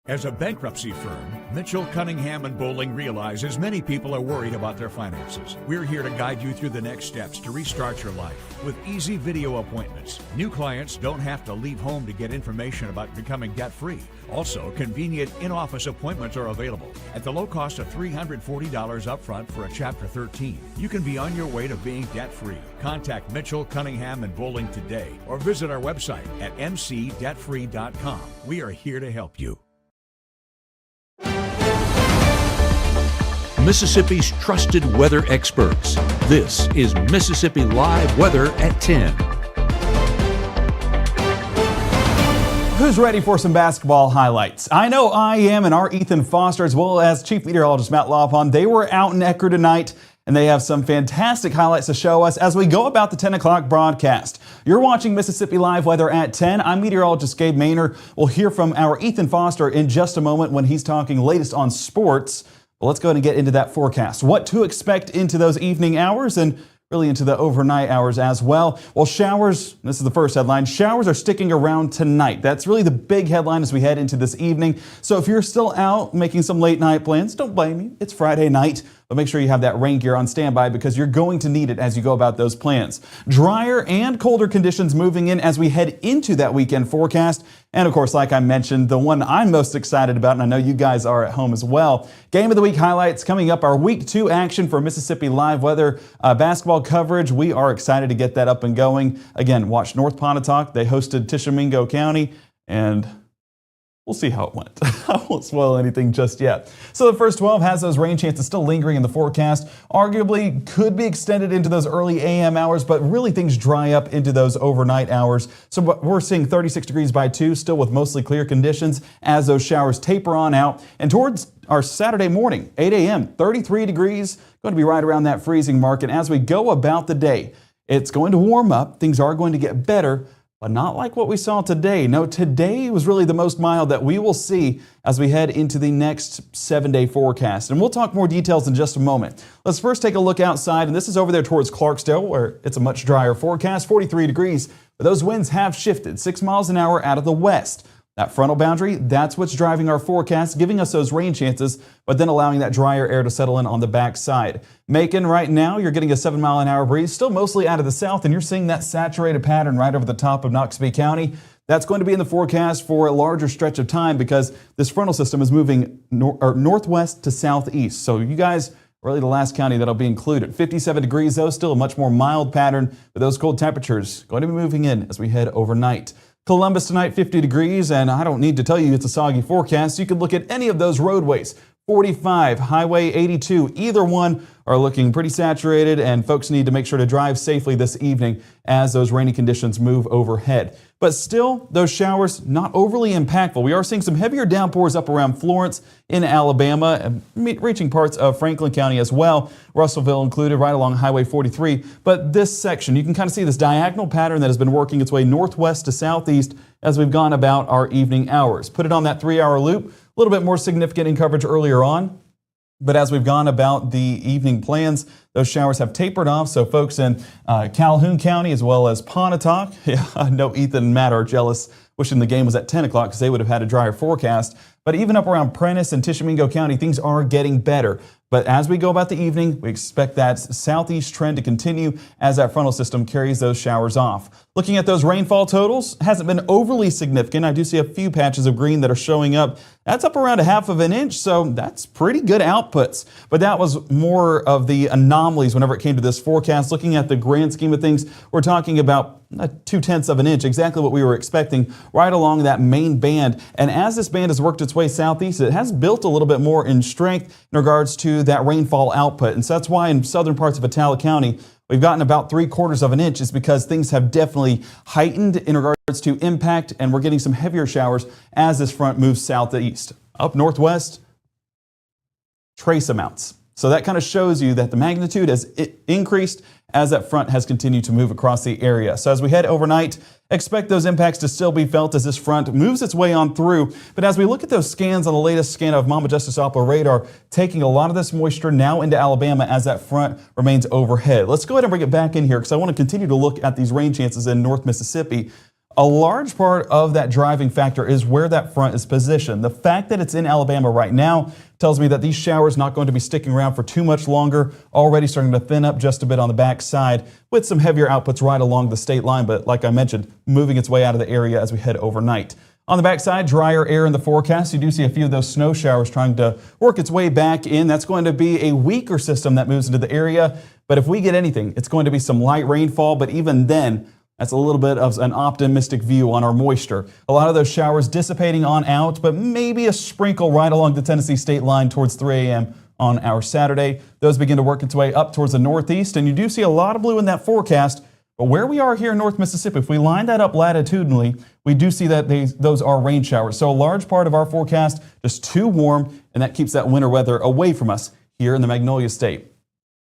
As a bankruptcy firm, Mitchell, Cunningham, and Bowling realizes many people are worried about their finances. We're here to guide you through the next steps to restart your life with easy video appointments. New clients don't have to leave home to get information about becoming debt-free. Also, convenient in-office appointments are available at the low cost of $340 upfront for a Chapter 13. You can be on your way to being debt-free. Contact Mitchell, Cunningham, and Bowling today or visit our website at mcdebtfree.com. We are here to help you. Mississippi's trusted weather experts. This is Mississippi Live Weather at 10. Who's ready for some basketball highlights? I know I am, and our Ethan Foster, as well as Chief Meteorologist Matt Lawpon, they were out in Ecker tonight, and they have some fantastic highlights to show us as we go about the 10 o'clock broadcast. You're watching Mississippi Live Weather at 10. I'm meteorologist Gabe Maynor. We'll hear from our Ethan Foster in just a moment when he's talking latest on sports. Well, let's go ahead and get into that forecast. What to expect into those evening hours and really into the overnight hours as well. Well, showers, this is the first headline, showers are sticking around tonight. That's really the big headline as we head into this evening. So if you're still out making some late night plans, don't blame me. It's Friday night. But make sure you have that rain gear on standby because you're going to need it as you go about those plans. Drier and colder conditions moving in as we head into that weekend forecast. And of course, like I mentioned, the one I'm most excited about, and I know you guys are at home as well. Game of the Week highlights coming up, our Week 2 action for Mississippi Live Weather basketball coverage. We are excited to get that up and going. Again, watch North Pontotoc. They hosted Tishomingo County, and we'll see how it went. I won't spoil anything just yet. So the first 12 has those rain chances still lingering in the forecast. Arguably could be extended into those early AM hours, but really things dry up into those overnight hours. So we're seeing 36 degrees by 2, still with mostly clear conditions as those showers taper on out. And towards our Saturday morning, 8 a.m., 33 degrees, going to be right around that freezing mark. And as we go about the day, it's going to warm up. Things are going to get better, but not like what we saw today. No, today was really the most mild that we will see as we head into the next 7-day forecast. And we'll talk more details in just a moment. Let's first take a look outside, and this is over there towards Clarksdale, where it's a much drier forecast, 43 degrees. But those winds have shifted 6 miles an hour out of the west. That frontal boundary, that's what's driving our forecast, giving us those rain chances, but then allowing that drier air to settle in on the backside. Macon, right now, you're getting a 7-mile-an-hour breeze, still mostly out of the south, and you're seeing that saturated pattern right over the top of Noxubee County. That's going to be in the forecast for a larger stretch of time because this frontal system is moving northwest to southeast. So you guys, really the last county that'll be included. 57 degrees, though, still a much more mild pattern, but those cold temperatures going to be moving in as we head overnight. Columbus tonight, 50 degrees, and I don't need to tell you it's a soggy forecast. You can look at any of those roadways. 45, Highway 82, either one are looking pretty saturated, and folks need to make sure to drive safely this evening as those rainy conditions move overhead. But still, those showers not overly impactful. We are seeing some heavier downpours up around Florence in Alabama, and reaching parts of Franklin County as well. Russellville included right along Highway 43. But this section, you can kind of see this diagonal pattern that has been working its way northwest to southeast as we've gone about our evening hours. Put it on that 3-hour loop. A little bit more significant in coverage earlier on, but as we've gone about the evening plans, those showers have tapered off. So folks in Calhoun County as well as Pontotoc, yeah, I know Ethan and Matt are jealous, wishing the game was at 10 o'clock because they would have had a drier forecast. But even up around Prentiss and Tishomingo County, things are getting better. But as we go about the evening, we expect that southeast trend to continue as that frontal system carries those showers off. Looking at those rainfall totals, hasn't been overly significant. I do see a few patches of green that are showing up. That's up around 1/2 of an inch, so that's pretty good outputs. But that was more of the anomalies whenever it came to this forecast. Looking at the grand scheme of things, we're talking about 2/10 of an inch, exactly what we were expecting, right along that main band. And as this band has worked its way southeast, it has built a little bit more in strength in regards to that rainfall output. And so that's why in southern parts of Attala County, we've gotten about 3/4 of an inch, is because things have definitely heightened in regards to impact, and we're getting some heavier showers as this front moves southeast. Up northwest, trace amounts. So that kind of shows you that the magnitude has increased as that front has continued to move across the area. So as we head overnight, expect those impacts to still be felt as this front moves its way on through. But as we look at those scans on the latest scan of Mama Justice Doppler radar, taking a lot of this moisture now into Alabama as that front remains overhead. Let's go ahead and bring it back in here because I want to continue to look at these rain chances in North Mississippi. A large part of that driving factor is where that front is positioned. The fact that it's in Alabama right now tells me that these showers not going to be sticking around for too much longer, already starting to thin up just a bit on the back side with some heavier outputs right along the state line, but like I mentioned, moving its way out of the area as we head overnight. On the backside, drier air in the forecast. You do see a few of those snow showers trying to work its way back in. That's going to be a weaker system that moves into the area, but if we get anything, it's going to be some light rainfall, but even then, that's a little bit of an optimistic view on our moisture. A lot of those showers dissipating on out, but maybe a sprinkle right along the Tennessee state line towards 3 a.m. on our Saturday. Those begin to work its way up towards the northeast, and you do see a lot of blue in that forecast. But where we are here in North Mississippi, if we line that up latitudinally, we do see that those are rain showers. So a large part of our forecast just too warm, and that keeps that winter weather away from us here in the Magnolia State.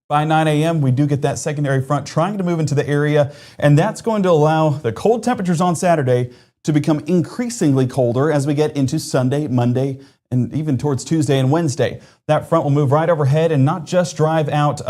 By 9 a.m., we do get that secondary front trying to move into the area, and that's going to allow the cold temperatures on Saturday to become increasingly colder as we get into Sunday, Monday, and even towards Tuesday and Wednesday. That front will move right overhead and not just drive out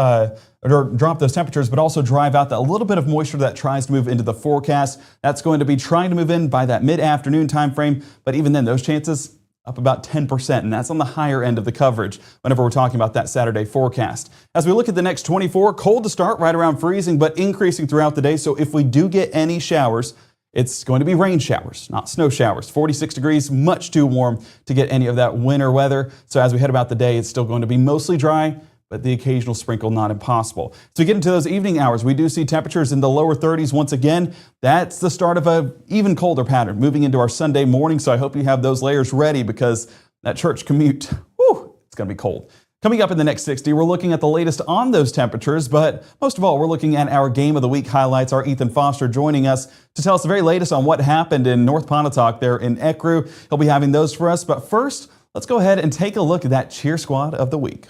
or drop those temperatures, but also drive out that little bit of moisture that tries to move into the forecast. That's going to be trying to move in by that mid-afternoon time frame, but even then, those chances up about 10%, and that's on the higher end of the coverage whenever we're talking about that Saturday forecast. As we look at the next 24, cold to start, right around freezing, but increasing throughout the day. So if we do get any showers, it's going to be rain showers, not snow showers. 46 degrees, much too warm to get any of that winter weather. So as we head about the day, it's still going to be mostly dry, but the occasional sprinkle not impossible. So we get into those evening hours, we do see temperatures in the lower 30s once again. That's the start of an even colder pattern moving into our Sunday morning. So I hope you have those layers ready because that church commute, whew, it's going to be cold. Coming up in the next 60, we're looking at the latest on those temperatures, but most of all, we're looking at our Game of the Week highlights. Our Ethan Foster joining us to tell us the very latest on what happened in North Pontotoc there in Ecru. He'll be having those for us, but first, let's go ahead and take a look at that cheer squad of the week.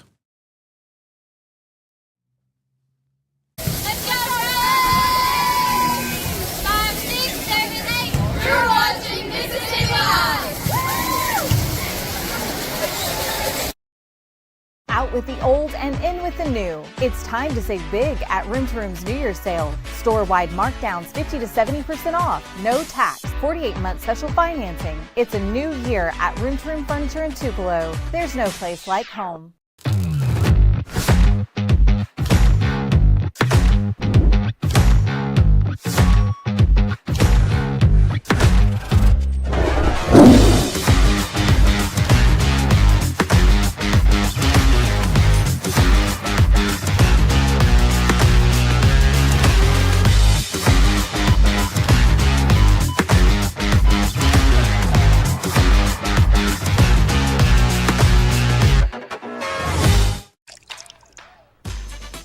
Out with the old and in with the new. It's time to save big at Room to Room's New Year's sale. Store-wide markdowns 50 to 70% off. No tax. 48-month special financing. It's a new year at Room to Room Furniture in Tupelo. There's no place like home.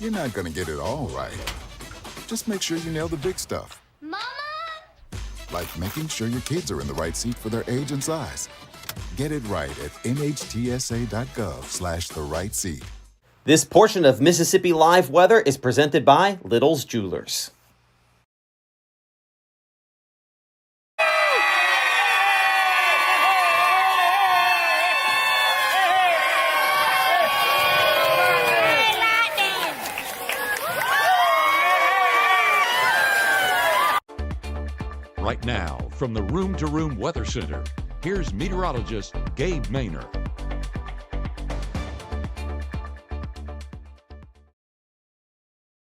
You're not gonna get it all right. Just make sure you nail the big stuff. Mama! Like making sure your kids are in the right seat for their age and size. Get it right at nhtsa.gov/the right seat. This portion of Mississippi Live Weather is presented by Little's Jewelers. Right now, from the Room to Room Weather Center, here's meteorologist Gabe Maynor.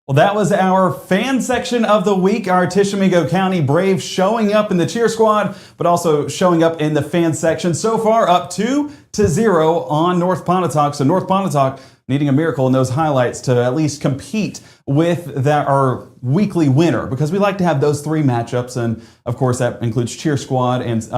Well, that was our fan section of the week. Our Tishomingo County Braves showing up in the cheer squad, but also showing up in the fan section. So far, up 2-0 on North Pontotoc. So North Pontotoc needing a miracle in those highlights to at least compete with our weekly winner, because we like to have those three matchups, and of course that includes cheer squad and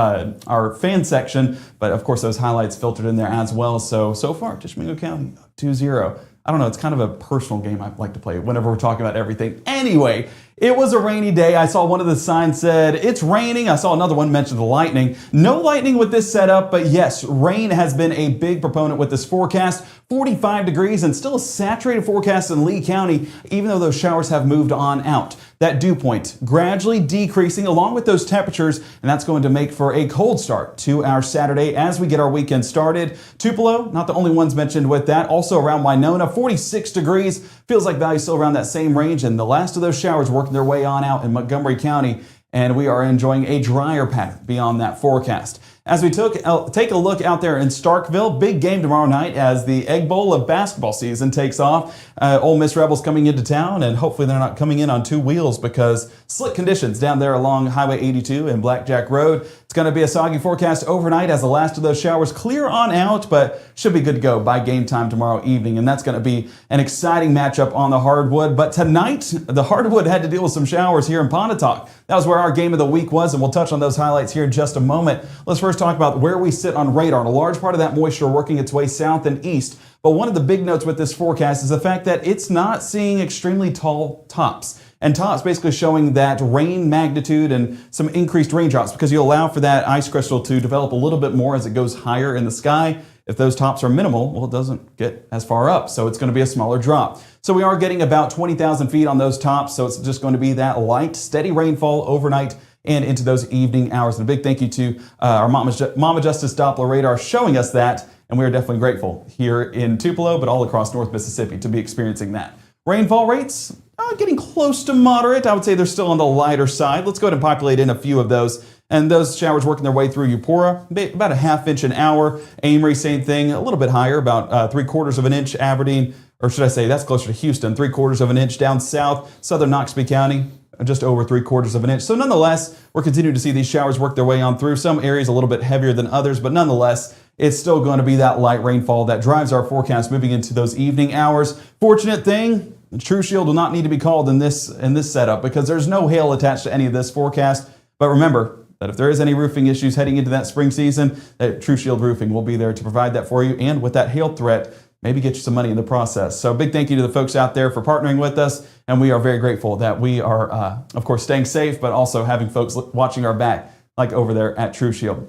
our fan section, but of course those highlights filtered in there as well. So far, Tishomingo County 2-0. I don't know, it's kind of a personal game I like to play whenever we're talking about everything. Anyway, it was a rainy day. I saw one of the signs said, it's raining. I saw another one mention the lightning. No lightning with this setup, but yes, rain has been a big proponent with this forecast. 45 degrees and still a saturated forecast in Lee County, even though those showers have moved on out. That dew point gradually decreasing along with those temperatures, and that's going to make for a cold start to our Saturday as we get our weekend started. Tupelo, not the only ones mentioned with that. Also around Winona, 46 degrees. Feels like Valley's still around that same range, and the last of those showers working their way on out in Montgomery County. and we are enjoying a drier pattern beyond that forecast. As we take a look out there in Starkville, big game tomorrow night as the Egg Bowl of basketball season takes off. Ole Miss Rebels coming into town, and hopefully they're not coming in on two wheels because slick conditions down there along Highway 82 and Blackjack Road. It's going to be a soggy forecast overnight as the last of those showers clear on out, but should be good to go by game time tomorrow evening, and that's going to be an exciting matchup on the hardwood. But tonight, the hardwood had to deal with some showers here in Pontotoc. That was where our game of the week was, and we'll touch on those highlights here in just a moment. Let's first talk about where we sit on radar, and a large part of that moisture working its way south and east. But one of the big notes with this forecast is the fact that it's not seeing extremely tall tops. And tops basically showing that rain magnitude and some increased raindrops because you allow for that ice crystal to develop a little bit more as it goes higher in the sky. If those tops are minimal, well, it doesn't get as far up, so it's going to be a smaller drop. So we are getting about 20,000 feet on those tops, so it's just going to be that light, steady rainfall overnight and into those evening hours. And a big thank you to our Mama Justice Doppler radar showing us that, and we are definitely grateful here in Tupelo, but all across North Mississippi to be experiencing that. Rainfall rates getting close to moderate. I would say they're still on the lighter side. Let's go ahead and populate in a few of those. And those showers working their way through Eupora, about a half inch an hour. Amory, same thing, a little bit higher, about 3/4 of an inch. Aberdeen, or should I say that's closer to Houston, 3/4 of an inch. Down south, southern Noxubee County, just over 3/4 of an inch. So nonetheless, we're continuing to see these showers work their way on through. Some areas a little bit heavier than others, but nonetheless, it's still going to be that light rainfall that drives our forecast moving into those evening hours. Fortunate thing, the True Shield will not need to be called in this setup because there's no hail attached to any of this forecast. But remember that if there is any roofing issues heading into that spring season, that True Shield Roofing will be there to provide that for you. And with that hail threat, maybe get you some money in the process. So big thank you to the folks out there for partnering with us. And we are very grateful that we are, of course, staying safe, but also having folks watching our back like over there at True Shield.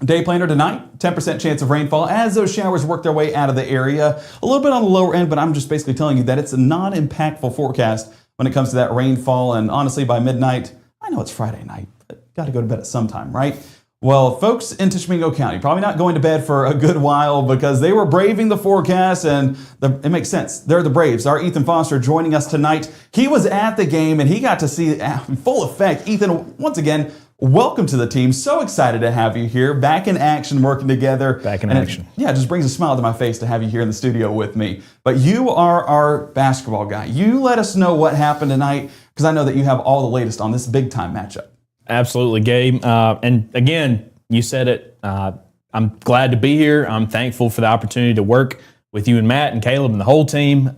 Day planner tonight, 10% chance of rainfall as those showers work their way out of the area. A little bit on the lower end, but I'm just basically telling you that it's a non-impactful forecast when it comes to that rainfall. And honestly, by midnight, I know it's Friday night, but got to go to bed at some time, right? Well, folks in Tishomingo County, probably not going to bed for a good while because they were braving the forecast, and it makes sense. They're the Braves. Our Ethan Foster joining us tonight. He was at the game, and he got to see in full effect. Ethan, once again, welcome to the team. So excited to have you here, back in action, working together. Back in action. It just brings a smile to my face to have you here in the studio with me. But you are our basketball guy. You let us know what happened tonight because I know that you have all the latest on this big-time matchup. Absolutely, Gabe. And again, you said it. I'm glad to be here. I'm thankful for the opportunity to work with you and Matt and Caleb and the whole team.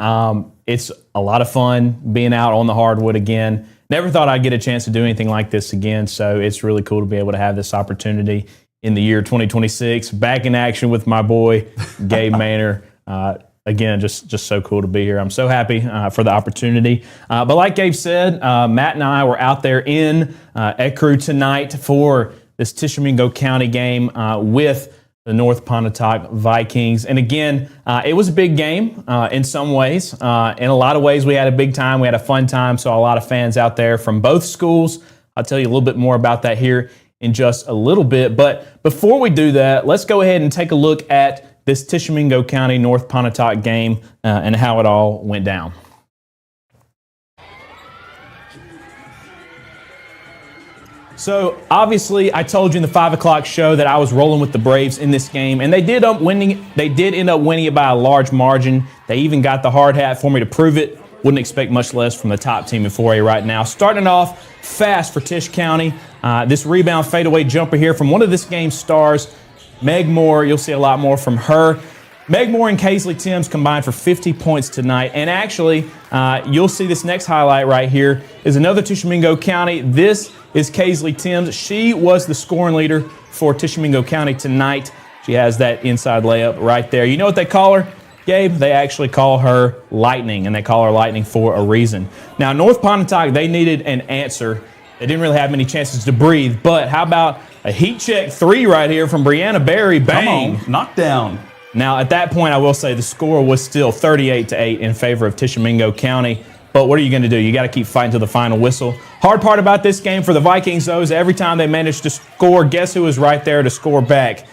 It's a lot of fun being out on the hardwood again. Never thought I'd get a chance to do anything like this again, so it's really cool to be able to have this opportunity in the year 2026. Back in action with my boy, Gabe Manor. Again, just so cool to be here. I'm so happy for the opportunity. But like Gabe said, Matt and I were out there in Ecru tonight for this Tishomingo County game with the North Pontotoc Vikings. And again, it was a big game in some ways. In a lot of ways, we had a big time. We had a fun time. Saw a lot of fans out there from both schools. I'll tell you a little bit more about that here in just a little bit. But before we do that, let's go ahead and take a look at this Tishomingo County North Pontotoc game and how it all went down. So obviously, I told you in the 5 o'clock show that I was rolling with the Braves in this game, and they did end up winning it by a large margin. They even got the hard hat for me to prove it. Wouldn't expect much less from the top team in 4A right now. Starting off fast for Tisch County. This rebound fadeaway jumper here from one of this game's stars, Meg Moore. You'll see a lot more from her. Meg Moore and Kaisley Timms combined for 50 points tonight. And actually, you'll see this next highlight right here is another Tishomingo County. This is Kaisley Timms. She was the scoring leader for Tishomingo County tonight. She has that inside layup right there. You know what they call her, Gabe? They actually call her Lightning, and they call her Lightning for a reason. Now, North Pontotoc, they needed an answer. They didn't really have many chances to breathe, but how about a heat check three right here from Brianna Berry? Bang! Come on, knockdown. Now, at that point, I will say the score was still 38-8 in favor of Tishomingo County. But what are you going to do? You got to keep fighting to the final whistle. Hard part about this game for the Vikings, though, is every time they managed to score, guess who was right there to score back?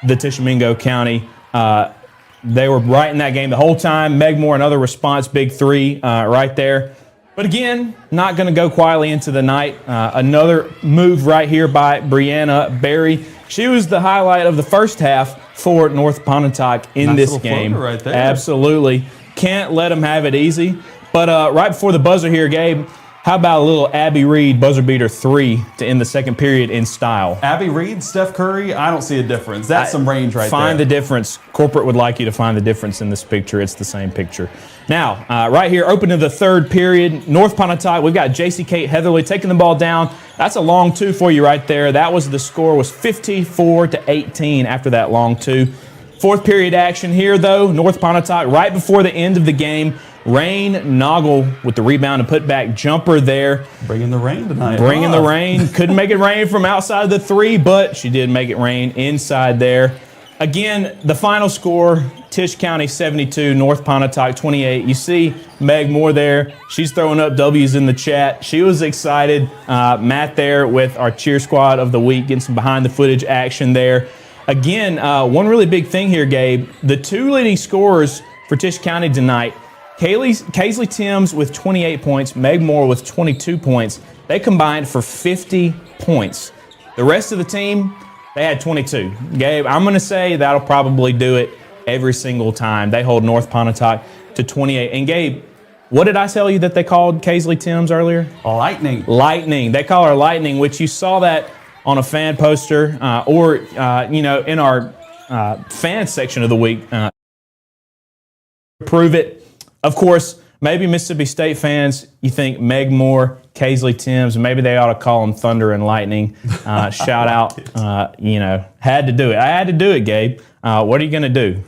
The Tishomingo County. They were right in that game the whole time. Meg Moore, another response, big three right there. But again, not going to go quietly into the night. Another move right here by Brianna Berry. She was the highlight of the first half for North Pontotoc in Nice this little game. floater right there. Absolutely. Can't let them have it easy. But right before the buzzer here, Gabe, how about a little Abby Reed buzzer beater 3 to end the second period in style? Abby Reed, Steph Curry, I don't see a difference. That's some range right there. Find the difference. Corporate would like you to find the difference in this picture. It's the same picture. Now, right here, open to the third period. North Pontotoc, we've got JC Kate Heatherly taking the ball down. That's a long 2 for you right there. That was the score, was 54-18 after that long 2. Fourth period action here, though. North Pontotoc, right before the end of the game, Rain Noggle with the rebound and putback jumper there. Bringing the rain tonight. Bringing the rain. Couldn't make it rain from outside of the 3, but she did make it rain inside there. Again, the final score, Tisch County 72, North Pontotoc 28. You see Meg Moore there. She's throwing up W's in the chat. She was excited. Matt there with our cheer squad of the week, getting some behind the footage action there. Again, one really big thing here, Gabe. The 2 leading scorers for Tisch County tonight, Kaisley Timms with 28 points, Meg Moore with 22 points. They combined for 50 points. The rest of the team, they had 22. Gabe, I'm going to say that'll probably do it every single time. They hold North Pontotoc to 28. And Gabe, what did I tell you that they called Kaisley Timms earlier? Lightning. Lightning. They call her Lightning, which you saw that on a fan poster or in our fan section of the week. Prove it. Of course, maybe Mississippi State fans, you think Meg Moore, Kaisley Timms, maybe they ought to call them Thunder and Lightning. Shout out, had to do it. I had to do it, Gabe. What are you going to do?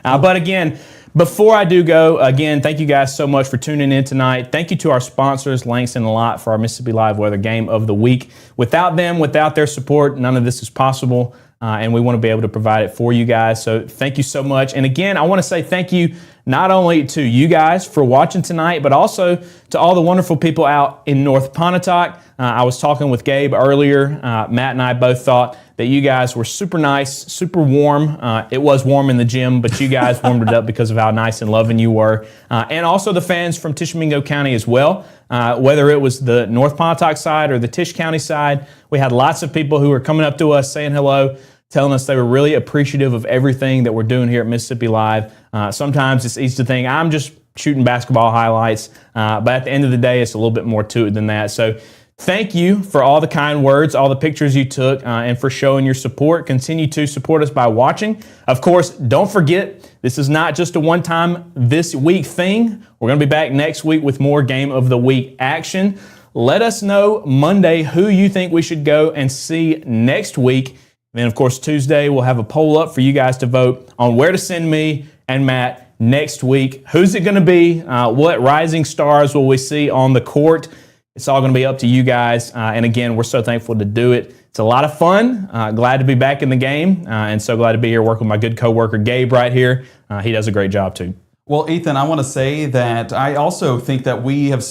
But again, before I do go, again, thank you guys so much for tuning in tonight. Thank you to our sponsors, Langston and Lott, for our Mississippi Live Weather Game of the Week. Without them, without their support, none of this is possible, and we want to be able to provide it for you guys. So thank you so much. And again, I want to say thank you not only to you guys for watching tonight, but also to all the wonderful people out in North Pontotoc. I was talking with Gabe earlier. Matt and I both thought that you guys were super nice, super warm. It was warm in the gym, but you guys warmed it up because of how nice and loving you were. And also the fans from Tishomingo County as well. Whether it was the North Pontotoc side or the Tisch County side, we had lots of people who were coming up to us saying hello, telling us they were really appreciative of everything that we're doing here at Mississippi Live. Sometimes it's easy to think, I'm just shooting basketball highlights, but at the end of the day, it's a little bit more to it than that. So thank you for all the kind words, all the pictures you took, and for showing your support. Continue to support us by watching. Of course, don't forget, this is not just a one-time this week thing. We're going to be back next week with more Game of the Week action. Let us know Monday who you think we should go and see next week. And then, of course, Tuesday, we'll have a poll up for you guys to vote on where to send me and Matt next week. Who's it going to be? What rising stars will we see on the court? It's all going to be up to you guys. And again, we're so thankful to do it. It's a lot of fun. Glad to be back in the game. And so glad to be here working with my good coworker, Gabe, right here. He does a great job, too. Well, Ethan, I want to say that I also think that we have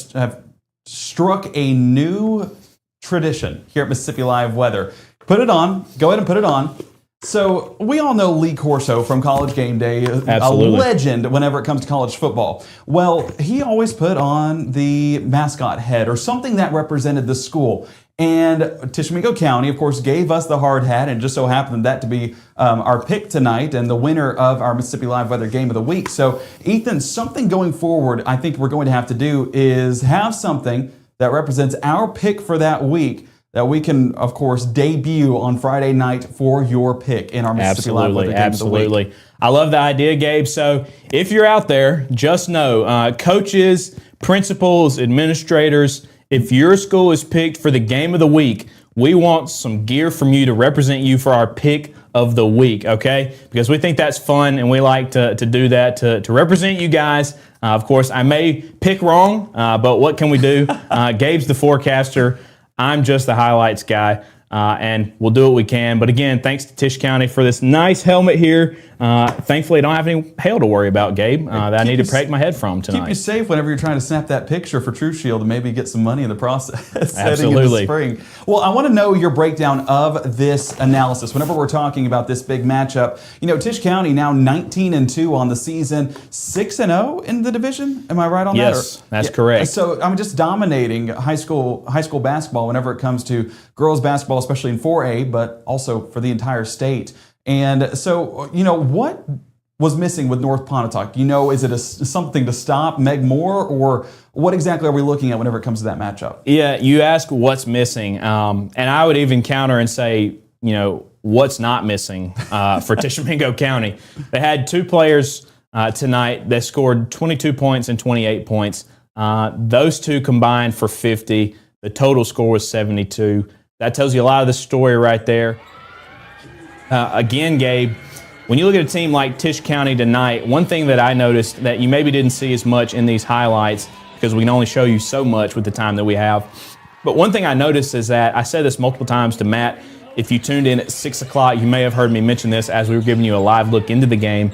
struck a new tradition here at Mississippi Live Weather. Put it on. Go ahead and put it on. So we all know Lee Corso from College Game Day, Absolutely. A legend whenever it comes to college football. Well, he always put on the mascot head or something that represented the school. And Tishomingo County, of course, gave us the hard hat, and just so happened that to be our pick tonight and the winner of our Mississippi Live Weather Game of the Week. So, Ethan, something going forward I think we're going to have to do is have something that represents our pick for that week that we can, of course, debut on Friday night for your pick in our Mississippi Live Weather Game of the Week. Absolutely. I love the idea, Gabe. So if you're out there, just know, coaches, principals, administrators, if your school is picked for the Game of the Week, we want some gear from you to represent you for our pick of the week, okay? Because we think that's fun, and we like to do that to represent you guys. Of course, I may pick wrong, but what can we do? Gabe's the forecaster. I'm just the highlights guy. and we'll do what we can. But again, thanks to Tisch County for this nice helmet here. Thankfully, I don't have any hail to worry about, Gabe, that I need to protect my head from tonight. Keep you safe whenever you're trying to snap that picture for True Shield and maybe get some money in the process. Absolutely. Heading into spring. Well, I want to know your breakdown of this analysis. Whenever we're talking about this big matchup, Tisch County now 19-2 on the season, 6-0 in the division. Am I right on that? Yes, that's correct. So I'm just dominating high school basketball whenever it comes to girls basketball, especially in 4A, but also for the entire state. And so, what was missing with North Pontotoc? Is it something to stop Meg Moore, or what exactly are we looking at whenever it comes to that matchup? Yeah, you ask what's missing, and I would even counter and say, what's not missing for Tishomingo County. They had two players tonight that scored 22 points and 28 points. Those two combined for 50. The total score was 72. That tells you a lot of the story right there. Again, Gabe, when you look at a team like Tisch County tonight, one thing that I noticed that you maybe didn't see as much in these highlights, because we can only show you so much with the time that we have, but one thing I noticed is that, I said this multiple times to Matt, if you tuned in at 6 o'clock, you may have heard me mention this as we were giving you a live look into the game.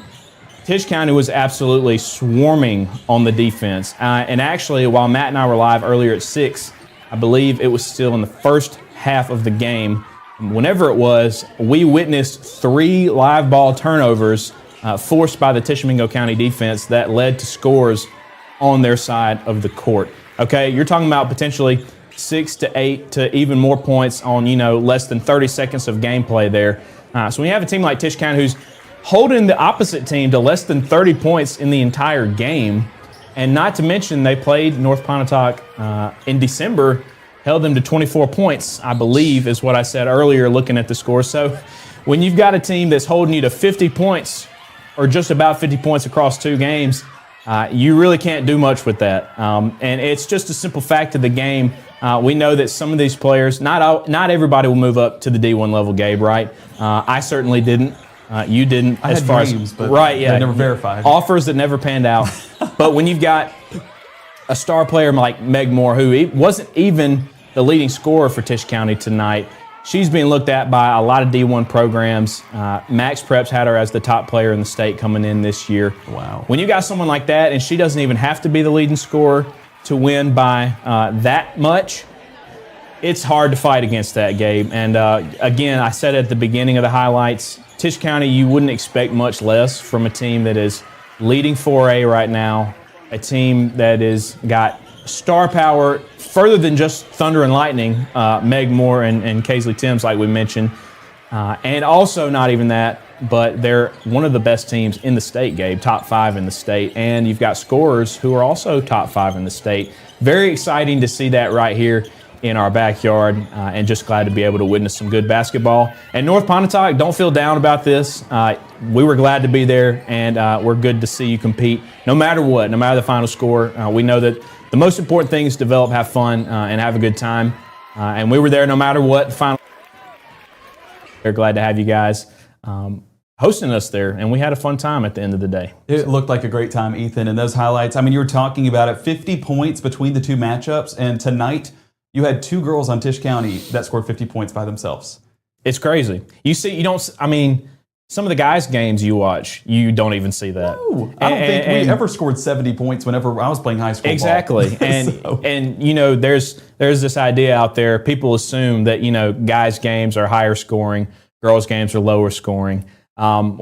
Tisch County was absolutely swarming on the defense. And actually, while Matt and I were live earlier at 6, I believe it was still in the first half of the game. Whenever it was, we witnessed 3 live ball turnovers forced by the Tishomingo County defense that led to scores on their side of the court. Okay, you're talking about potentially 6 to 8 to even more points on, less than 30 seconds of gameplay there. So when you have a team like Tisch County who's holding the opposite team to less than 30 points in the entire game, and not to mention they played North Pontotoc in December, held them to 24 points, I believe, is what I said earlier looking at the score. So when you've got a team that's holding you to 50 points, or just about 50 points across 2 games, you really can't do much with that. And it's just a simple fact of the game. We know that some of these players, not everybody will move up to the D1 level, Gabe, right? I certainly didn't. You didn't. I as had far dreams, as but right, yeah, they never verified. Offers that never panned out. But when you've got a star player like Meg Moore, who wasn't even the leading scorer for Tisch County tonight, she's being looked at by a lot of D1 programs. Max Preps had her as the top player in the state coming in this year. Wow. When you got someone like that, and she doesn't even have to be the leading scorer to win by that much, it's hard to fight against that, Gabe. And again, I said at the beginning of the highlights, Tisch County, you wouldn't expect much less from a team that is leading 4A right now, a team that has got star power further than just Thunder and Lightning, Meg Moore and Kaisley Timms, like we mentioned. And also not even that, but they're one of the best teams in the state, Gabe, top 5 in the state. And you've got scorers who are also top 5 in the state. Very exciting to see that right here in our backyard, and just glad to be able to witness some good basketball. And North Pontotoc, don't feel down about this. We were glad to be there, and we're good to see you compete no matter what, no matter the final score. We know that the most important thing is develop, have fun, and have a good time. And we were there no matter what. Final. We're glad to have you guys hosting us there, and we had a fun time at the end of the day. It looked like a great time, Ethan, and those highlights. I mean, you were talking about it, 50 points between the 2 matchups, and tonight you had 2 girls on Tisch County that scored 50 points by themselves. It's crazy. Some of the guys' games you watch, you don't even see that. No, I don't think we ever scored 70 points whenever I was playing high school exactly. ball. And there's this idea out there, people assume that, guys' games are higher scoring, girls' games are lower scoring. I'm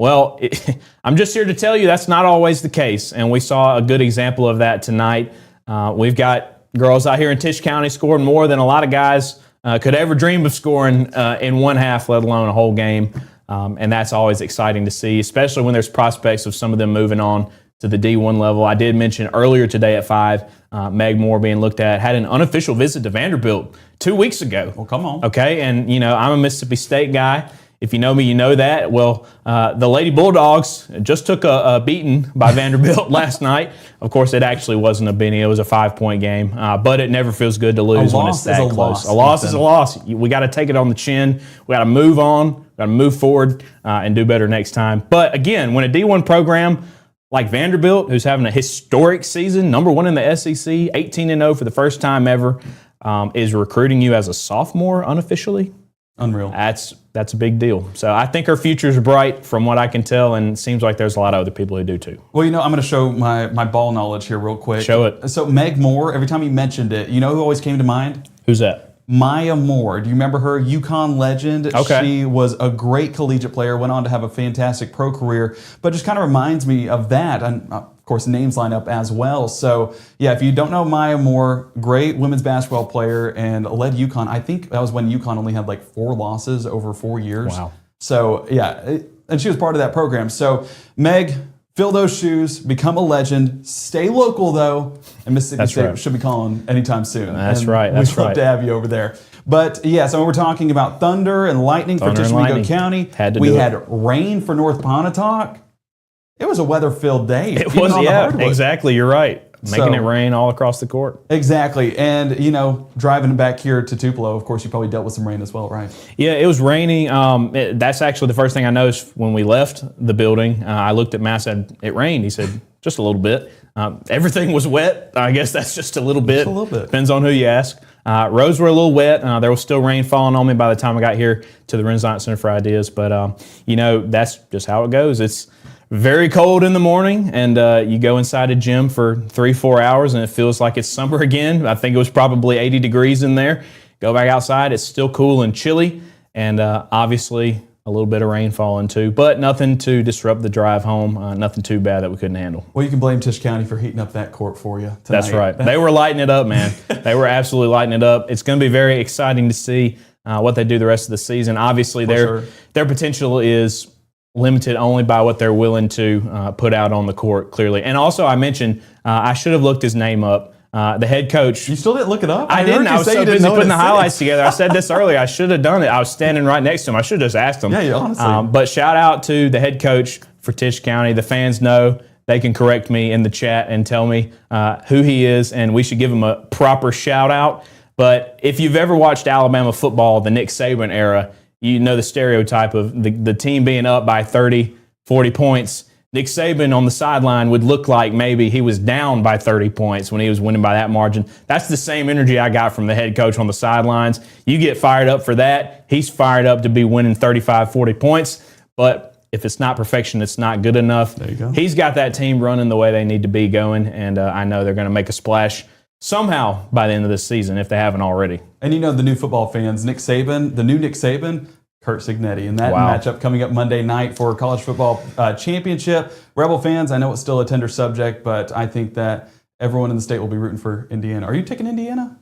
just here to tell you that's not always the case, and we saw a good example of that tonight. We've got girls out here in Tisch County scoring more than a lot of guys could ever dream of scoring in one half, let alone a whole game. And that's always exciting to see, especially when there's prospects of some of them moving on to the D1 level. I did mention earlier today at 5, Meg Moore being looked at, had an unofficial visit to Vanderbilt 2 weeks ago. Well, come on. Okay, and I'm a Mississippi State guy. If you know me, you know that. Well, the Lady Bulldogs just took a beating by Vanderbilt last night. Of course, it actually wasn't a beating. It was a 5-point game. But it never feels good to lose when it's that close. A loss is a loss. We got to take it on the chin. We got to move on. We got to move forward and do better next time. But again, when a D1 program like Vanderbilt, who's having a historic season, number 1 in the SEC, 18-0 for the first time ever, is recruiting you as a sophomore unofficially, Unreal. That's a big deal. So I think her future is bright from what I can tell, and it seems like there's a lot of other people who do too. Well, I'm going to show my ball knowledge here real quick. Show it. So Meg Moore, every time you mentioned it, you know who always came to mind? Who's that? Maya Moore. Do you remember her? UConn legend. Okay. She was a great collegiate player, went on to have a fantastic pro career, but just kind of reminds me of that. And of course, names line up as well. So yeah, if you don't know Maya Moore, great women's basketball player and led UConn. I think that was when UConn only had like 4 losses over 4 years. Wow. So yeah, and she was part of that program. So Meg, fill those shoes, become a legend, stay local though, and Mississippi State should be calling anytime soon. That's and right. We'd love to have you over there. But yeah, so we're talking about thunder and lightning for Tishomingo County. We had rain for North Pontotoc. It was a weather-filled day. It was, yeah, exactly. You're right. Making it rain all across the court. Exactly. And, driving back here to Tupelo, of course, you probably dealt with some rain as well, right? Yeah, it was raining. That's actually the first thing I noticed when we left the building. I looked at Matt and said, it rained. He said, just a little bit. Everything was wet. I guess that's just a little bit. Just a little bit. Depends on who you ask. Roads were a little wet. There was still rain falling on me by the time I got here to the Renaissance Center for Ideas. But, that's just how it goes. It's very cold in the morning, and you go inside a gym for 3-4 hours, and it feels like it's summer again. I think it was probably 80 degrees in there. Go back outside, it's still cool and chilly, and obviously a little bit of rain falling too, but nothing to disrupt the drive home, nothing too bad that we couldn't handle. Well, you can blame Tisch County for heating up that court for you tonight. That's right. They were lighting it up, man. They were absolutely lighting it up. It's going to be very exciting to see what they do the rest of the season. Obviously, their potential is limited only by what they're willing to put out on the court, clearly. And also, I mentioned, I should have looked his name up. The head coach. You still didn't look it up? I didn't. I was so busy putting the highlights together. I said this earlier. I should have done it. I was standing right next to him. I should have just asked him. Yeah, honestly. But shout out to the head coach for Tisch County. The fans know they can correct me in the chat and tell me who he is, and we should give him a proper shout out. But if you've ever watched Alabama football, the Nick Saban era, you know the stereotype of the team being up by 30, 40 points. Nick Saban on the sideline would look like maybe he was down by 30 points when he was winning by that margin. That's the same energy I got from the head coach on the sidelines. You get fired up for that. He's fired up to be winning 35, 40 points. But if it's not perfection, it's not good enough. There you go. He's got that team running the way they need to be going, and I know they're going to make a splash somehow by the end of this season if they haven't already. And the new football fans, Nick Saban, the new Nick Saban, Kurt Signetti, and that matchup coming up Monday night for college football championship. Rebel fans, I know it's still a tender subject, but I think that everyone in the state will be rooting for Indiana. Are you taking Indiana?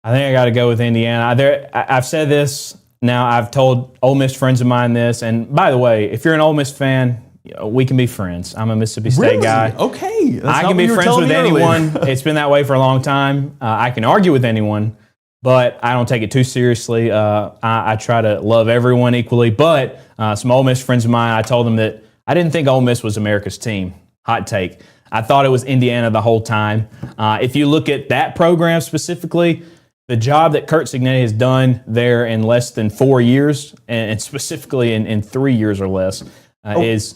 I think I got to go with Indiana. I've said this now. I've told Ole Miss friends of mine this, and by the way, if you're an Ole Miss fan, we can be friends. I'm a Mississippi State guy. Okay. I can be friends with anyone. It's been that way for a long time. I can argue with anyone, but I don't take it too seriously. I try to love everyone equally. But some Ole Miss friends of mine, I told them that I didn't think Ole Miss was America's team. Hot take. I thought it was Indiana the whole time. If you look at that program specifically, the job that Kurt Signetti has done there in less than 4 years, and specifically in 3 years or less, is...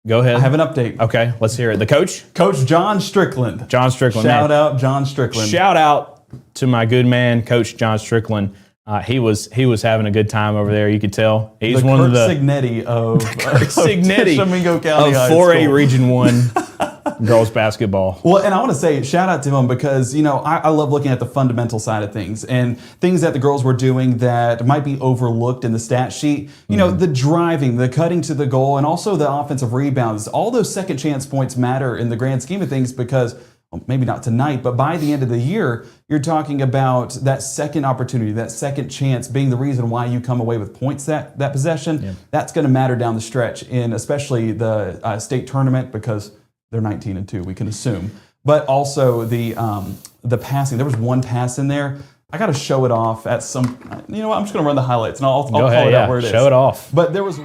Go ahead. I have an update. Okay, let's hear it. The coach? Coach John Strickland. John Strickland. Shout out John Strickland. Shout out to my good man, Coach John Strickland. He was having a good time over there. You could tell. He's the one Kurt of the Signetti of Tishomingo County of 4A Region 1 girls basketball. Well, and I want to say shout out to him because, I love looking at the fundamental side of things and things that the girls were doing that might be overlooked in the stat sheet. The driving, the cutting to the goal, and also the offensive rebounds. All those second chance points matter in the grand scheme of things because, well, maybe not tonight, but by the end of the year, you're talking about that second opportunity, that second chance being the reason why you come away with points that possession. Yeah. That's going to matter down the stretch in especially the state tournament because they're 19-2, we can assume. But also the passing. There was one pass in there. I got to show it off at some. You know what? I'm just going to run the highlights and I'll call it out where it is. Show it off. But there was.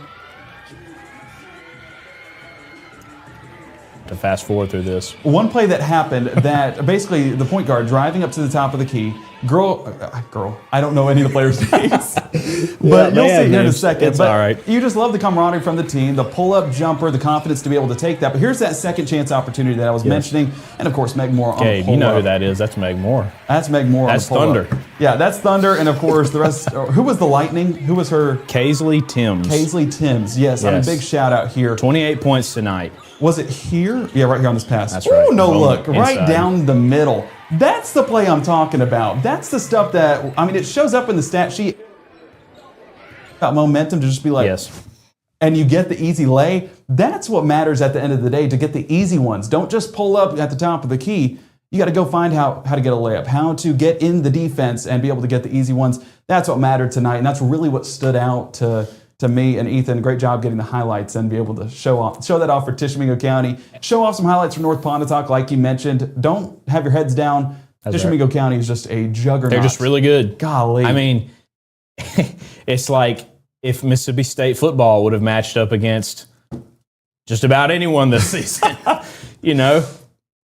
To fast forward through this. One play that happened that basically the point guard driving up to the top of the key. Girl, I don't know any of the players' names. But you'll man, see here in a second. it's But all right. you just love the camaraderie from the team, the pull-up jumper, the confidence to be able to take that. But here's that second chance opportunity that I was mentioning. And, of course, Meg Moore on the Gabe, pull-up. you know who that is. That's Meg Moore. That's Meg Moore That's on the pull-up. Thunder. Yeah, that's Thunder. And, of course, the rest. Who was the Lightning? Who was her? Kaisley Timms. Kaisley Timms. Yes, I mean, Yes. big shout-out here. 28 points tonight. Was it here? Yeah, right here on this pass. That's right. Ooh, no Oh, look. Right inside. down the middle. That's the play I'm talking about. That's the stuff that, I mean, it shows up in the stat sheet. Got momentum to just be like, Yes. and you get the easy lay. That's what matters at the end of the day, to get the easy ones. Don't just pull up at the top of the key. You got to go find how to get a layup, how to get in the defense and be able to get the easy ones. That's what mattered tonight, and that's really what stood out to me and Ethan. Great job getting the highlights and be able to show that off for Tishomingo County. Show off some highlights from North Pontotoc, like you mentioned. Don't have your heads down. Tishomingo County is just a juggernaut. They're just really good. Golly. I mean, it's like if Mississippi State football would have matched up against just about anyone this season. You know,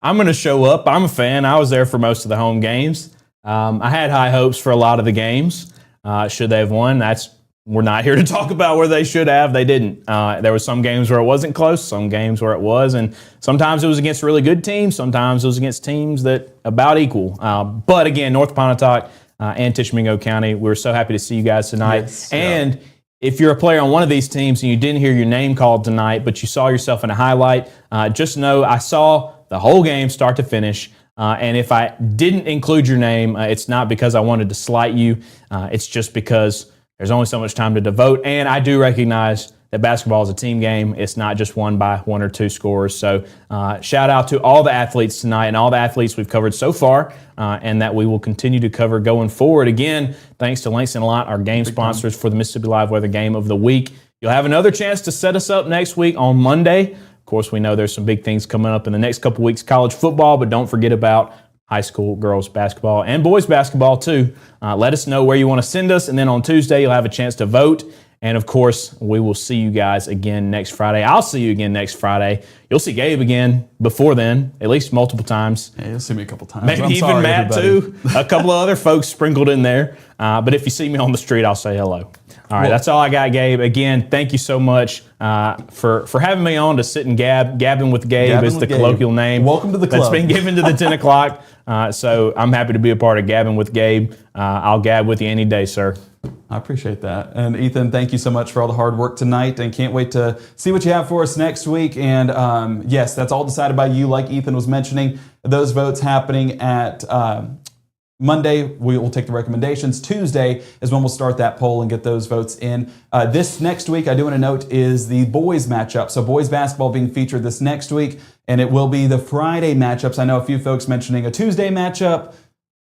I'm going to show up. I'm a fan. I was there for most of the home games. I had high hopes for a lot of the games. Should they have won? We're not here to talk about where they should have. They didn't. There were some games where it wasn't close, some games where it was, and sometimes it was against really good teams, sometimes it was against teams that about equal. But again, North Pontotoc and Tishomingo County, we were so happy to see you guys tonight. Yes, and if you're a player on one of these teams and you didn't hear your name called tonight, but you saw yourself in a highlight, just know I saw the whole game start to finish. And if I didn't include your name, it's not because I wanted to slight you. It's just because there's only so much time to devote, and I do recognize that basketball is a team game. It's not just won by one or two scores. So shout out to all the athletes tonight and all the athletes we've covered so far and that we will continue to cover going forward. Again, thanks to Langston Lot, our game sponsors for the Mississippi Live Weather Game of the Week. You'll have another chance to set us up next week on Monday. Of course, we know there's some big things coming up in the next couple weeks, college football, but don't forget about high school girls basketball and boys basketball too. Let us know where you want to send us, and then on Tuesday you'll have a chance to vote. And of course, we will see you guys again next Friday. I'll see you again next Friday. You'll see Gabe again before then, at least multiple times. Yeah, you'll see me a couple times. Maybe I'm even sorry, Matt everybody. too. A couple of other folks sprinkled in there. But if you see me on the street, I'll say hello. All right, that's all I got, Gabe. Again, thank you so much for having me on to sit and gabbing with Gabe Gabbing is the with Gabe. colloquial name. Welcome to the club. That's been given to the 10 o'clock. So I'm happy to be a part of Gabbing with Gabe. I'll gab with you any day, sir. I appreciate that. And Ethan, thank you so much for all the hard work tonight, and can't wait to see what you have for us next week. And yes, that's all decided by you, like Ethan was mentioning. Those votes happening at Monday, we will take the recommendations. Tuesday is when we'll start that poll and get those votes in. This next week, I do want to note, is the boys matchup. So boys basketball being featured this next week, and it will be the Friday matchups. I know a few folks mentioning a Tuesday matchup.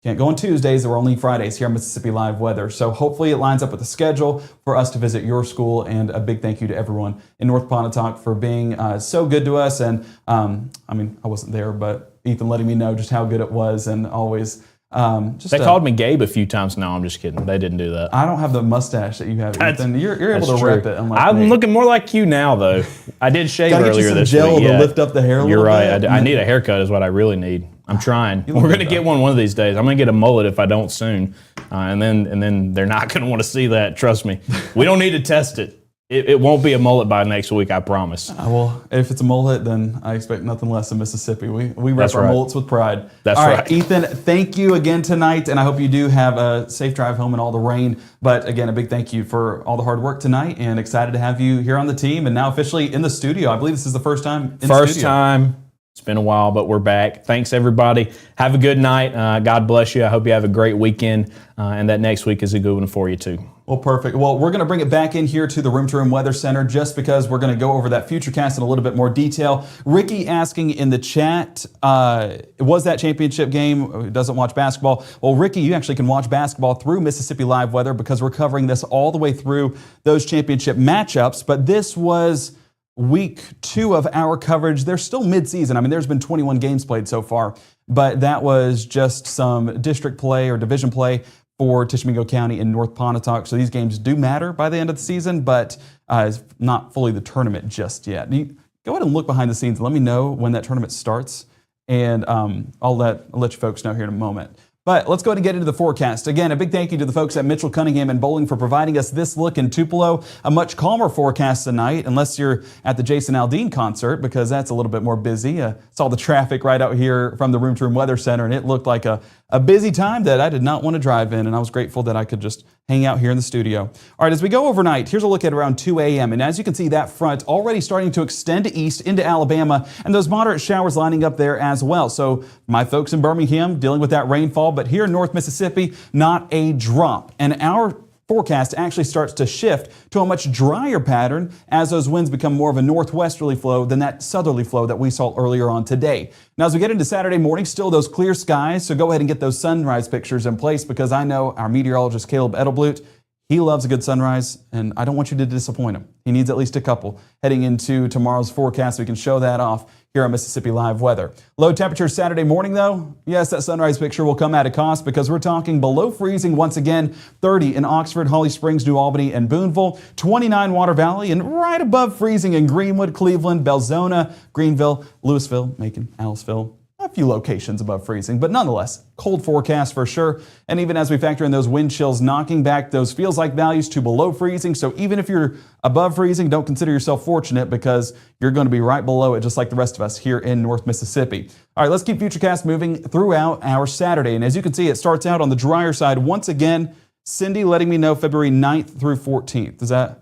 Can't go on Tuesdays. There were only Fridays here on Mississippi Live Weather. So hopefully it lines up with the schedule for us to visit your school. And a big thank you to everyone in North Pontotoc for being so good to us. And I mean, I wasn't there, but Ethan letting me know just how good it was, and always They called me Gabe a few times. No, I'm just kidding. They didn't do that. I don't have the mustache that you have, Ethan. You're able to true. rep it. Unlike I'm me. looking more like you now, though. I did shave Gotta get you earlier some this gel week. to lift up the hair a You're little right. bit. I need a haircut is what I really need. I'm trying. look We're good, going to get though. one of these days. I'm going to get a mullet if I don't soon. And then they're not going to want to see that. Trust me. We don't need to test it. It won't be a mullet by next week, I promise. Well, if it's a mullet, then I expect nothing less in Mississippi. We rep That's our right. mullets with pride. That's all right, right. Ethan, thank you again tonight, and I hope you do have a safe drive home in all the rain. But again, a big thank you for all the hard work tonight, and excited to have you here on the team and now officially in the studio. I believe this is the first time in the First studio. time. It's been a while, but we're back. Thanks, everybody. Have a good night. God bless you. I hope you have a great weekend, and that next week is a good one for you, too. Well, perfect. Well, we're going to bring it back in here to the Room to Room Weather Center just because we're going to go over that Futurecast in a little bit more detail. Ricky asking in the chat, was that championship game? Who doesn't watch basketball? Well, Ricky, you actually can watch basketball through Mississippi Live Weather because we're covering this all the way through those championship matchups. But this was week 2 of our coverage. They're still mid-season. I mean, there's been 21 games played so far, but that was just some district play or division play for Tishomingo County and North Pontotoc. So these games do matter by the end of the season, but it's not fully the tournament just yet. You go ahead and look behind the scenes and let me know when that tournament starts, and I'll let you folks know here in a moment. But let's go ahead and get into the forecast. Again, a big thank you to the folks at Mitchell, Cunningham, and Bowling for providing us this look in Tupelo. A much calmer forecast tonight, unless you're at the Jason Aldean concert, because that's a little bit more busy. Saw the traffic right out here from the Room to Room Weather Center, and it looked like a busy time that I did not want to drive in, and I was grateful that I could just hang out here in the studio. All right, as we go overnight, here's a look at around 2 a.m. And as you can see, that front already starting to extend east into Alabama, and those moderate showers lining up there as well. So my folks in Birmingham dealing with that rainfall, but here in North Mississippi, not a drop. And our forecast actually starts to shift to a much drier pattern as those winds become more of a northwesterly flow than that southerly flow that we saw earlier on today. Now, as we get into Saturday morning, still those clear skies, so go ahead and get those sunrise pictures in place, because I know our meteorologist Caleb Edelblut, he loves a good sunrise, and I don't want you to disappoint him. He needs at least a couple heading into tomorrow's forecast. We can show that off here on Mississippi Live Weather. Low temperatures Saturday morning, though. Yes, that sunrise picture will come at a cost, because we're talking below freezing once again. 30 in Oxford, Holly Springs, New Albany, and Booneville. 29 Water Valley, and right above freezing in Greenwood, Cleveland, Belzona, Greenville, Louisville, Macon, Aliceville. A few locations above freezing, but nonetheless, cold forecast for sure. And even as we factor in those wind chills knocking back those feels like values to below freezing. So even if you're above freezing, don't consider yourself fortunate, because you're going to be right below it, just like the rest of us here in North Mississippi. All right, let's keep Futurecast moving throughout our Saturday. And as you can see, it starts out on the drier side once again. Cindy letting me know February 9th through 14th. Is that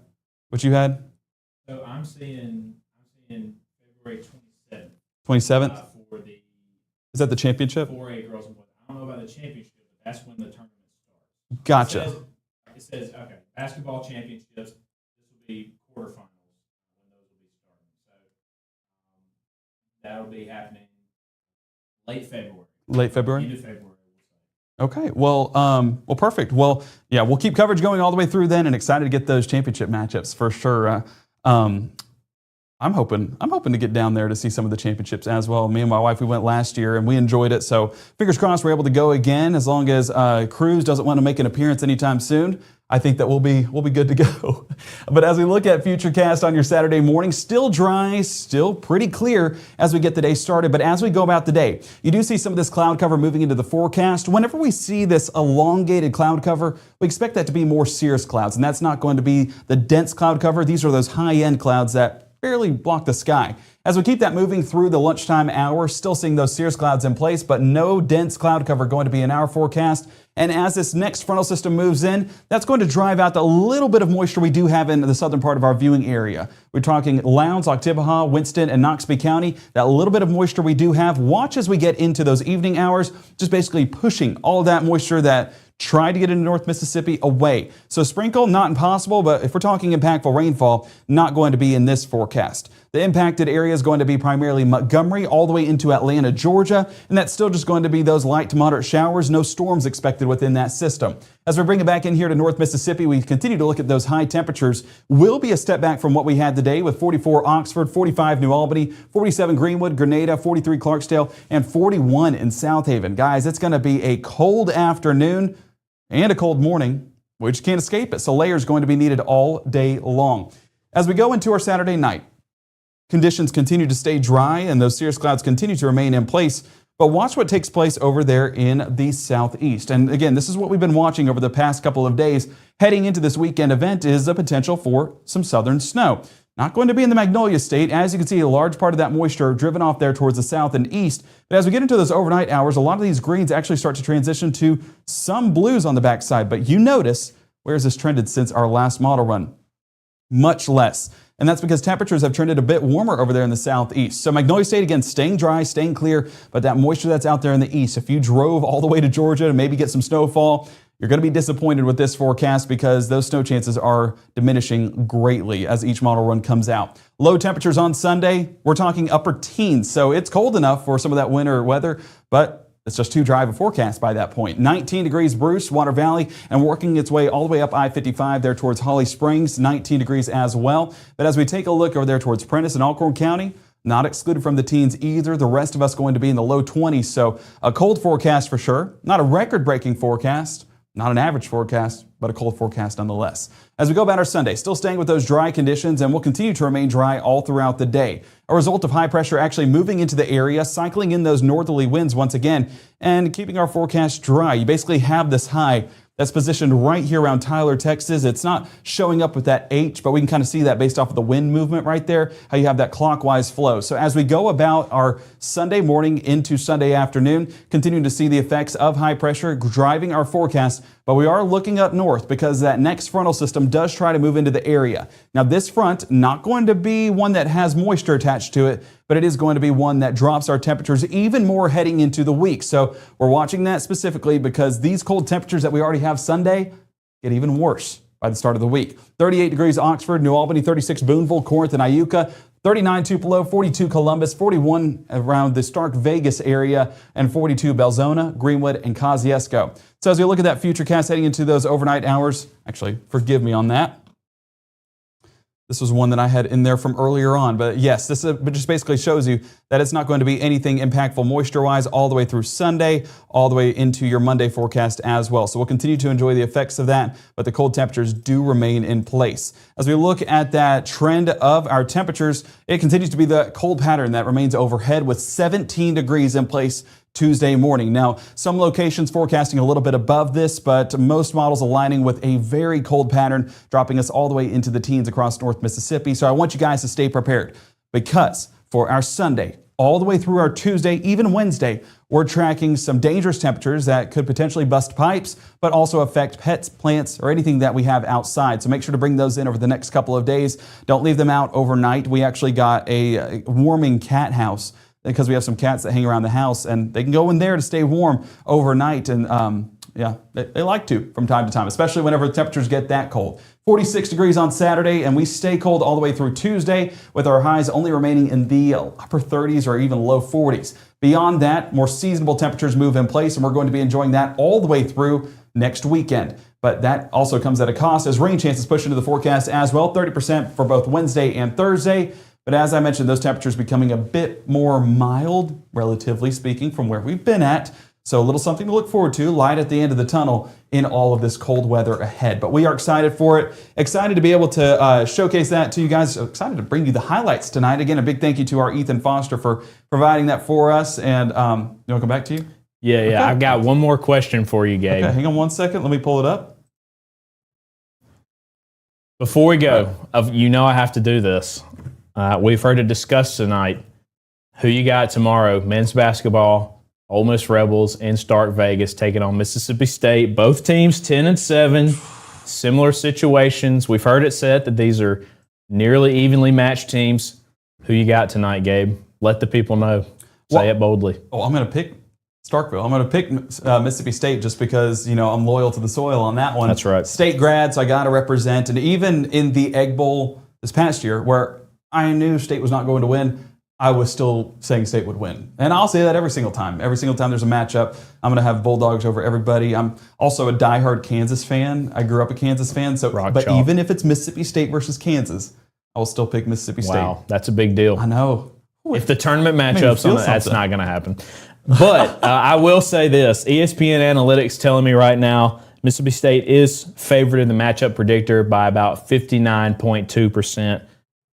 what you had? So I'm seeing February 27th. 27th? For the Is that the championship? 4A girls and boys. I don't know about the championship, but that's when the tournament starts. Gotcha. It says okay, basketball championships. This will be quarterfinals when those will be starting. So that'll be happening late February. Late February? End of February. Okay, well, perfect. Well, yeah, we'll keep coverage going all the way through then, and excited to get those championship matchups for sure. I'm hoping to get down there to see some of the championships as well. Me and my wife, we went last year and we enjoyed it. So fingers crossed we're able to go again, as long as Cruz doesn't want to make an appearance anytime soon. I think that we'll be good to go. But as we look at Futurecast on your Saturday morning, still dry, still pretty clear as we get the day started. But as we go about the day, you do see some of this cloud cover moving into the forecast. Whenever we see this elongated cloud cover, we expect that to be more cirrus clouds. And that's not going to be the dense cloud cover. These are those high-end clouds that barely block the sky. As we keep that moving through the lunchtime hour, still seeing those cirrus clouds in place, but no dense cloud cover going to be in our forecast. And as this next frontal system moves in, that's going to drive out the little bit of moisture we do have in the southern part of our viewing area. We're talking Lowndes, Oktibbeha, Winston, and Noxubee County. That little bit of moisture we do have, watch as we get into those evening hours, just basically pushing all that moisture that tried to get into North Mississippi away. So sprinkle, not impossible, but if we're talking impactful rainfall, not going to be in this forecast. The impacted area is going to be primarily Montgomery all the way into Atlanta, Georgia, and that's still just going to be those light to moderate showers, no storms expected within that system. As we bring it back in here to North Mississippi, we continue to look at those high temperatures. Will be a step back from what we had today with 44 Oxford, 45 New Albany, 47 Greenwood, Grenada, 43 Clarksdale, and 41 in South Haven. Guys, it's going to be a cold afternoon and a cold morning. We just can't escape it. So layers going to be needed all day long. As we go into our Saturday night, conditions continue to stay dry and those cirrus clouds continue to remain in place. But watch what takes place over there in the southeast. And again, this is what we've been watching over the past couple of days. Heading into this weekend event is the potential for some southern snow. Not going to be in the Magnolia State. As you can see, a large part of that moisture driven off there towards the south and east. But as we get into those overnight hours, a lot of these greens actually start to transition to some blues on the backside. But you notice, where has this trended since our last model run? Much less. And that's because temperatures have trended a bit warmer over there in the southeast. So Magnolia State, again, staying dry, staying clear, but that moisture that's out there in the east, if you drove all the way to Georgia to maybe get some snowfall, you're going to be disappointed with this forecast because those snow chances are diminishing greatly as each model run comes out. Low temperatures on Sunday, we're talking upper teens. So it's cold enough for some of that winter weather, but it's just too dry of a forecast by that point. 19 degrees Bruce, Water Valley, and working its way all the way up I-55 there towards Holly Springs, 19 degrees as well. But as we take a look over there towards Prentiss and Alcorn County, not excluded from the teens either. The rest of us going to be in the low 20s. So a cold forecast for sure. Not a record-breaking forecast. Not an average forecast, but a cold forecast nonetheless. As we go about our Sunday, still staying with those dry conditions and will continue to remain dry all throughout the day. A result of high pressure actually moving into the area, cycling in those northerly winds once again, and keeping our forecast dry. You basically have this high that's positioned right here around Tyler, Texas. It's not showing up with that H, but we can kind of see that based off of the wind movement right there, how you have that clockwise flow. So as we go about our Sunday morning into Sunday afternoon, continuing to see the effects of high pressure driving our forecast, but we are looking up north because that next frontal system does try to move into the area. Now this front, not going to be one that has moisture attached to it, but it is going to be one that drops our temperatures even more heading into the week. So we're watching that specifically because these cold temperatures that we already have Sunday get even worse by the start of the week. 38 degrees Oxford, New Albany, 36 Boonville, Corinth, and Iuka, 39 Tupelo, 42 Columbus, 41 around the Stark Vegas area, and 42 Belzona, Greenwood, and Kosciuszko. So as we look at that futurecast heading into those overnight hours, actually, forgive me on that. This was one that I had in there from earlier on, but yes, this just basically shows you that it's not going to be anything impactful moisture-wise all the way through Sunday, all the way into your Monday forecast as well. So we'll continue to enjoy the effects of that, but the cold temperatures do remain in place. As we look at that trend of our temperatures, it continues to be the cold pattern that remains overhead with 17 degrees in place Tuesday morning. Now, some locations forecasting a little bit above this, but most models aligning with a very cold pattern, dropping us all the way into the teens across North Mississippi. So I want you guys to stay prepared because for our Sunday, all the way through our Tuesday, even Wednesday, we're tracking some dangerous temperatures that could potentially bust pipes, but also affect pets, plants, or anything that we have outside. So make sure to bring those in over the next couple of days. Don't leave them out overnight. We actually got a warming cat house because we have some cats that hang around the house and they can go in there to stay warm overnight. And yeah, they like to from time to time, especially whenever the temperatures get that cold. 46 degrees on Saturday, and we stay cold all the way through Tuesday with our highs only remaining in the upper 30s or even low 40s. Beyond that, more seasonable temperatures move in place, and we're going to be enjoying that all the way through next weekend. But that also comes at a cost as rain chances push into the forecast as well, 30% for both Wednesday and Thursday. But as I mentioned, those temperatures becoming a bit more mild, relatively speaking, from where we've been at. So a little something to look forward to, light at the end of the tunnel in all of this cold weather ahead. But we are excited for it, excited to be able to showcase that to you guys, excited to bring you the highlights tonight. Again, a big thank you to our Ethan Foster for providing that for us. And you want to come back to you? Yeah. Okay. I've got one more question for you, Gabe. Okay, hang on 1 second. Let me pull it up. Before we go, you know I have to do this. We've heard it discussed tonight. Who you got tomorrow? Men's basketball, Ole Miss Rebels in Stark Vegas taking on Mississippi State. Both teams 10-7, similar situations. We've heard it said that these are nearly evenly matched teams. Who you got tonight, Gabe? Let the people know. Say it boldly. Oh, I'm going to pick Starkville. I'm going to pick Mississippi State just because, I'm loyal to the soil on that one. That's right. State grad, so I got to represent. And even in the Egg Bowl this past year, where I knew State was not going to win, I was still saying State would win. And I'll say that every single time. Every single time there's a matchup, I'm going to have Bulldogs over everybody. I'm also a diehard Kansas fan. I grew up a Kansas fan. But even if it's Mississippi State versus Kansas, I will still pick Mississippi State. Wow, that's a big deal. I know. If the tournament matchups on that's not going to happen. But I will say this. ESPN Analytics telling me right now, Mississippi State is favored in the matchup predictor by about 59.2%.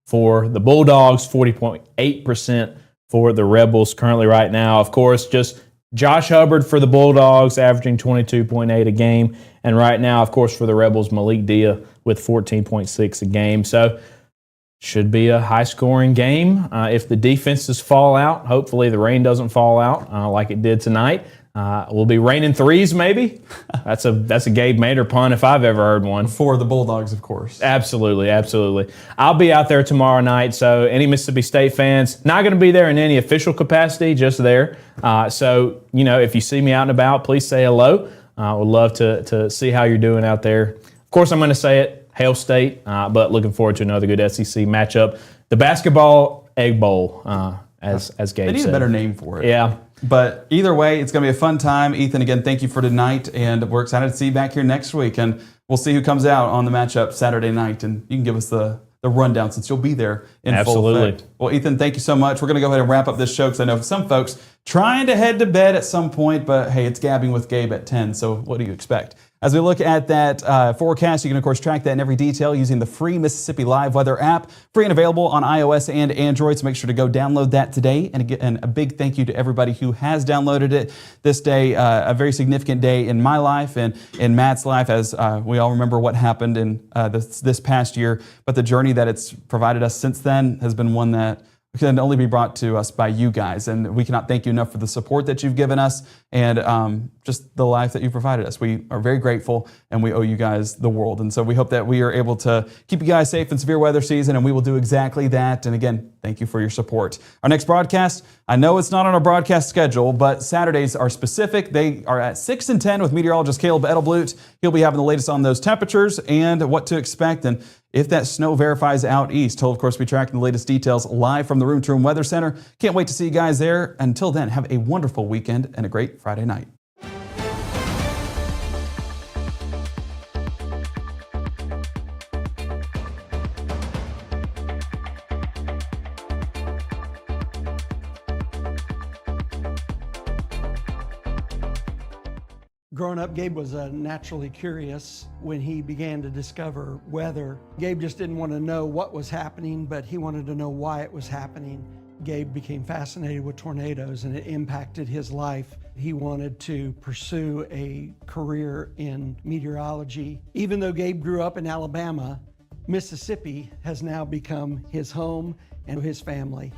For the Bulldogs, 40.8% for the Rebels currently right now. Of course, just Josh Hubbard for the Bulldogs, averaging 22.8 a game. And right now, of course, for the Rebels, Malik Dia with 14.6 a game. So should be a high-scoring game. If the defenses fall out, hopefully the rain doesn't fall out like it did tonight. We'll be raining threes, maybe. That's a Gabe Mader pun if I've ever heard one. For the Bulldogs, of course. Absolutely. I'll be out there tomorrow night, so any Mississippi State fans, not going to be there in any official capacity, just there. So, if you see me out and about, please say hello. Would love to see how you're doing out there. Of course, I'm going to say it, Hail State, but looking forward to another good SEC matchup. The Basketball Egg Bowl, as Gabe said. They need a better name for it. Yeah. But either way, it's going to be a fun time. Ethan, again, thank you for tonight, and we're excited to see you back here next week. And we'll see who comes out on the matchup Saturday night, and you can give us the rundown since you'll be there in full effect. Well, Ethan, thank you so much. We're going to go ahead and wrap up this show because I know some folks trying to head to bed at some point, but hey, it's Gabbing with Gabe at 10, so what do you expect? As we look at that forecast, you can, of course, track that in every detail using the free Mississippi Live Weather app, free and available on iOS and Android. So make sure to go download that today. And again, a big thank you to everybody who has downloaded it this day, a very significant day in my life and in Matt's life, as we all remember what happened in this past year. But the journey that it's provided us since then has been one that can only be brought to us by you guys. And we cannot thank you enough for the support that you've given us and just the life that you've provided us. We are very grateful and we owe you guys the world. And so we hope that we are able to keep you guys safe in severe weather season, and we will do exactly that. And again, thank you for your support. Our next broadcast, I know it's not on our broadcast schedule, but Saturdays are specific. They are at 6 and 10 with meteorologist Caleb Edelblut. He'll be having the latest on those temperatures and what to expect, and if that snow verifies out east. He'll, of course, be tracking the latest details live from the Room to Room Weather Center. Can't wait to see you guys there. Until then, have a wonderful weekend and a great Friday night. Growing up, Gabe was naturally curious. When he began to discover weather, Gabe just didn't want to know what was happening, but he wanted to know why it was happening. Gabe became fascinated with tornadoes, and it impacted his life. He wanted to pursue a career in meteorology. Even though Gabe grew up in Alabama, Mississippi has now become his home and his family.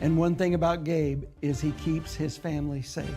And one thing about Gabe is he keeps his family safe.